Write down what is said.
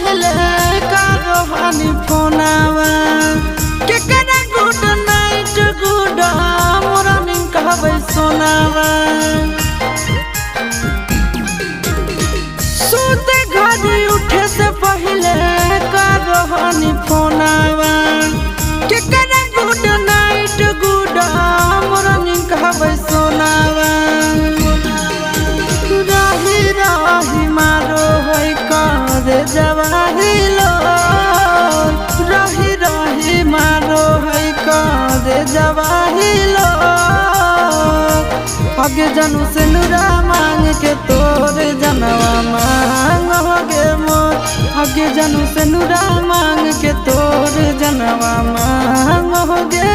पहले का रोहानी फोनावा के करा गुड नाइट गुड मॉर्निंग कहबै सोनावा सोते घड़ी उठे से पहले का रोहानी फोनावा के करा गुड नाइट गुड मॉर्निंग कहबै सोनावा राही राही मारो है कारे जवाहिलो राही राही मारो है कारे जवाहिलो आगे जानू से नुरा मांग के तोरे जनवा मांग होगे मोर आगे जानू से नुरा मांग के तोरे जनवा मांग होगे